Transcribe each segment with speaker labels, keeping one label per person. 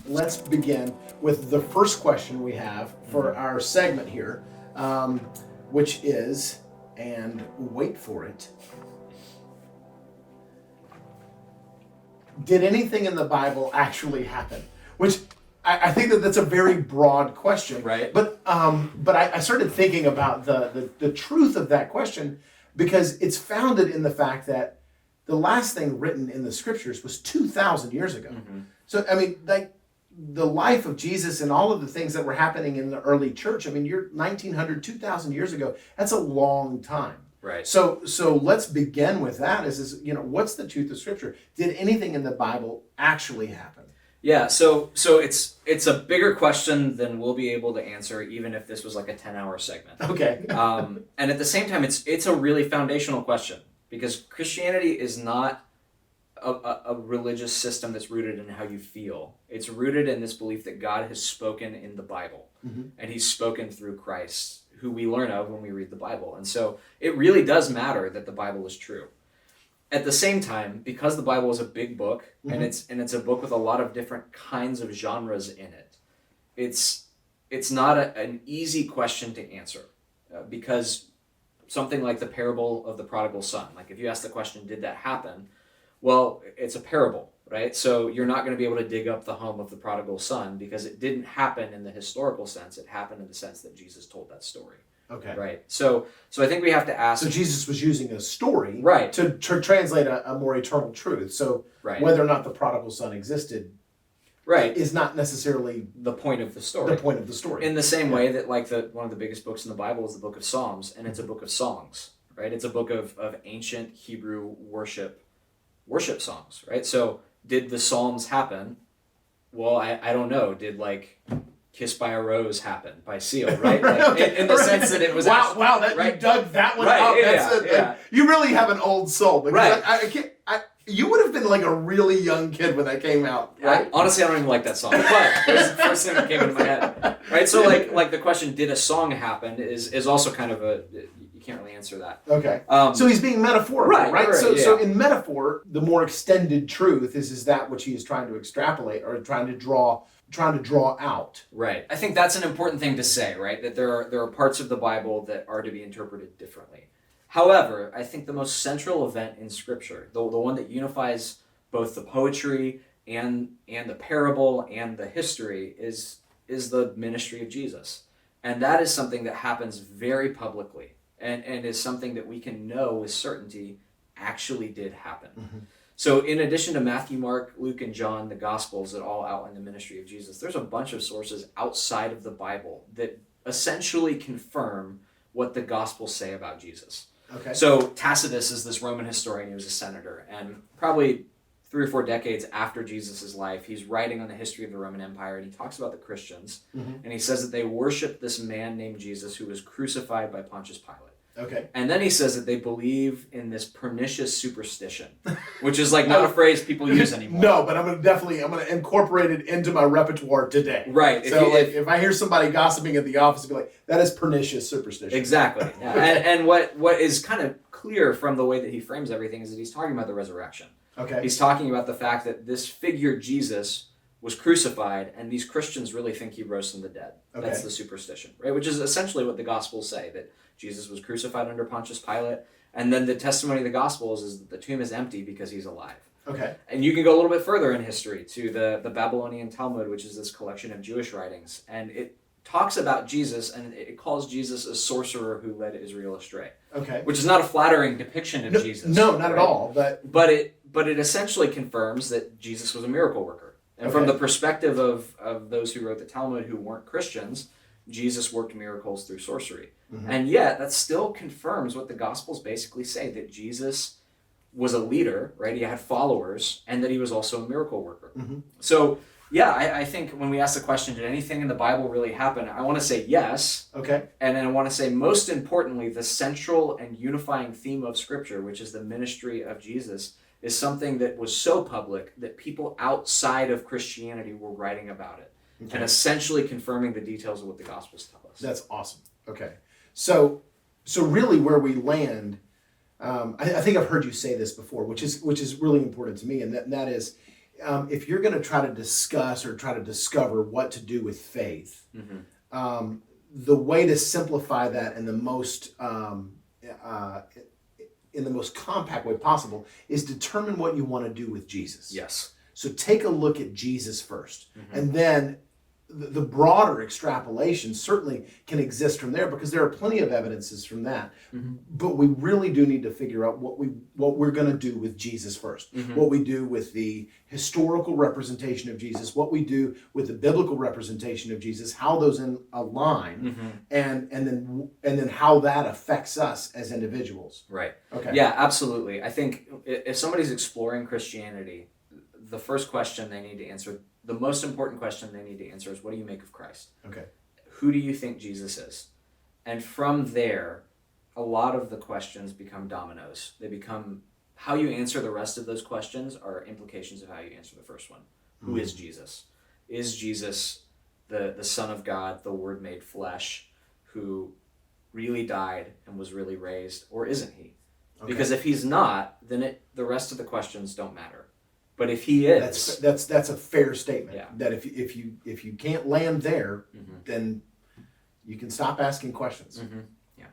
Speaker 1: let's begin with the first question we have for our segment here, which is, and wait for it, did anything in the Bible actually happen? Which I think that's a very broad question.
Speaker 2: Right.
Speaker 1: But I started thinking about the truth of that question, because it's founded in the fact that the last thing written in the scriptures was 2,000 years ago. Mm-hmm. So, I mean, like, the life of Jesus and all of the things that were happening in the early church, I mean, you're 1,900, 2,000 years ago. That's a long time.
Speaker 2: Right.
Speaker 1: So let's begin with that. Is what's the truth of Scripture? Did anything in the Bible actually happen?
Speaker 2: Yeah, so it's a bigger question than we'll be able to answer, even if this was like a 10-hour segment.
Speaker 1: Okay.
Speaker 2: And at the same time, it's a really foundational question, because Christianity is not a religious system that's rooted in how you feel. It's rooted in this belief that God has spoken in the Bible, mm-hmm. and He's spoken through Christ, who we learn of when we read the Bible. And so it really does matter that the Bible is true. At the same time, because the Bible is a big book, mm-hmm. and it's a book with a lot of different kinds of genres in it, it's not an easy question to answer, because something like the parable of the prodigal son, like if you ask the question, did that happen? Well, it's a parable, right? So you're not going to be able to dig up the home of the prodigal son, because it didn't happen in the historical sense. It happened in the sense that Jesus told that story.
Speaker 1: Okay.
Speaker 2: Right. So I think we have to ask.
Speaker 1: So Jesus was using a story,
Speaker 2: right,
Speaker 1: to translate a more eternal truth. So
Speaker 2: right.
Speaker 1: whether or not the prodigal son existed,
Speaker 2: right,
Speaker 1: is not necessarily
Speaker 2: the point of the story.
Speaker 1: The point of the story.
Speaker 2: In the same way that, like, one of the biggest books in the Bible is the book of Psalms, and it's a book of songs, right? It's a book of ancient Hebrew worship songs, right? So did the Psalms happen? Well, I don't know. Did, like, Kiss by a Rose happen by Seal, right? Like,
Speaker 1: okay.
Speaker 2: in the sense that it was
Speaker 1: wow, that right? You dug that one
Speaker 2: right,
Speaker 1: up.
Speaker 2: Yeah.
Speaker 1: You really have an old soul, because
Speaker 2: right.
Speaker 1: You would have been like a really young kid when that came out, right?
Speaker 2: Honestly, I don't even like that song, but it was the first thing that came into my head, right? So like the question, did a song happen, is also kind of you can't really answer that.
Speaker 1: Okay. So he's being metaphorical, right? So in metaphor, the more extended truth is that which he is trying to extrapolate, or trying to draw out.
Speaker 2: Right. I think that's an important thing to say, right? That there are parts of the Bible that are to be interpreted differently. However, I think the most central event in Scripture, the one that unifies both the poetry and the parable and the history, is the ministry of Jesus. And that is something that happens very publicly, and is something that we can know with certainty actually did happen. Mm-hmm. So in addition to Matthew, Mark, Luke, and John, the Gospels that all outline the ministry of Jesus, there's a bunch of sources outside of the Bible that essentially confirm what the Gospels say about Jesus.
Speaker 1: Okay.
Speaker 2: So Tacitus is this Roman historian. He was a senator, and probably 3 or 4 decades after Jesus' life, he's writing on the history of the Roman Empire, and he talks about the Christians, mm-hmm. and he says that they worship this man named Jesus who was crucified by Pontius Pilate.
Speaker 1: Okay.
Speaker 2: And then he says that they believe in this pernicious superstition, which is like not a phrase people use anymore.
Speaker 1: No, but I'm gonna incorporate it into my repertoire today.
Speaker 2: Right.
Speaker 1: So if I hear somebody gossiping at the office, I'll be like, that is pernicious superstition.
Speaker 2: Exactly. Yeah. and what is kind of clear from the way that he frames everything is that he's talking about the resurrection.
Speaker 1: Okay.
Speaker 2: He's talking about the fact that this figure Jesus was crucified, and these Christians really think he rose from the dead. Okay. That's the superstition, right? Which is essentially what the Gospels say, that Jesus was crucified under Pontius Pilate, and then the testimony of the Gospels is that the tomb is empty because he's alive.
Speaker 1: Okay.
Speaker 2: And you can go a little bit further in history to the Babylonian Talmud, which is this collection of Jewish writings, and it talks about Jesus, and it calls Jesus a sorcerer who led Israel astray.
Speaker 1: Okay.
Speaker 2: Which is not a flattering depiction of Jesus.
Speaker 1: No, not at all.
Speaker 2: But it essentially confirms that Jesus was a miracle worker. And from the perspective of those who wrote the Talmud who weren't Christians, Jesus worked miracles through sorcery. Mm-hmm. And yet, that still confirms what the Gospels basically say, that Jesus was a leader, right? He had followers, and that he was also a miracle worker. Mm-hmm. So, yeah, I think when we ask the question, did anything in the Bible really happen? I want to say yes.
Speaker 1: Okay.
Speaker 2: And then I want to say, most importantly, the central and unifying theme of Scripture, which is the ministry of Jesus, is something that was so public that people outside of Christianity were writing about it, and essentially confirming the details of what the Gospels tell us.
Speaker 1: That's awesome. Okay. So really where we land, I think I've heard you say this before, which is really important to me, and that is if you're going to try to discuss or try to discover what to do with faith, the way to simplify that in the most compact way possible is determine what you want to do with Jesus.
Speaker 2: Yes.
Speaker 1: So take a look at Jesus first, and then the broader extrapolation certainly can exist from there, because there are plenty of evidences from that. But we really do need to figure out what we're going to do with Jesus first. What we do with the historical representation of Jesus, what we do with the biblical representation of Jesus, how those align, and then how that affects us as individuals.
Speaker 2: Right.
Speaker 1: Okay.
Speaker 2: Yeah, absolutely. I think if somebody's exploring Christianity, the first question they need to answer, the most important question they need to answer, is, what do you make of Christ?
Speaker 1: Okay.
Speaker 2: Who do you think Jesus is? And from there, a lot of the questions become dominoes. They become, how you answer the rest of those questions are implications of how you answer the first one. Who is Jesus? Is Jesus the Son of God, the Word made flesh, who really died and was really raised, or isn't he? Okay. Because if he's not, then the rest of the questions don't matter. But if he is,
Speaker 1: that's a fair statement.
Speaker 2: Yeah.
Speaker 1: That if you can't land there, then you can stop asking questions.
Speaker 2: Yeah.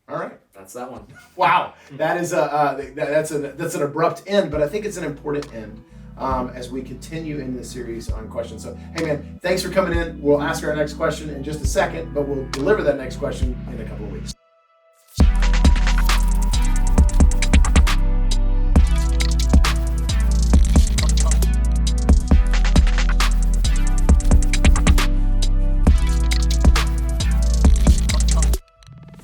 Speaker 1: All right.
Speaker 2: That's that one.
Speaker 1: Wow, that is that's an abrupt end, but I think it's an important end as we continue in this series on questions. So, hey man, thanks for coming in. We'll ask our next question in just a second, but we'll deliver that next question in a couple of weeks.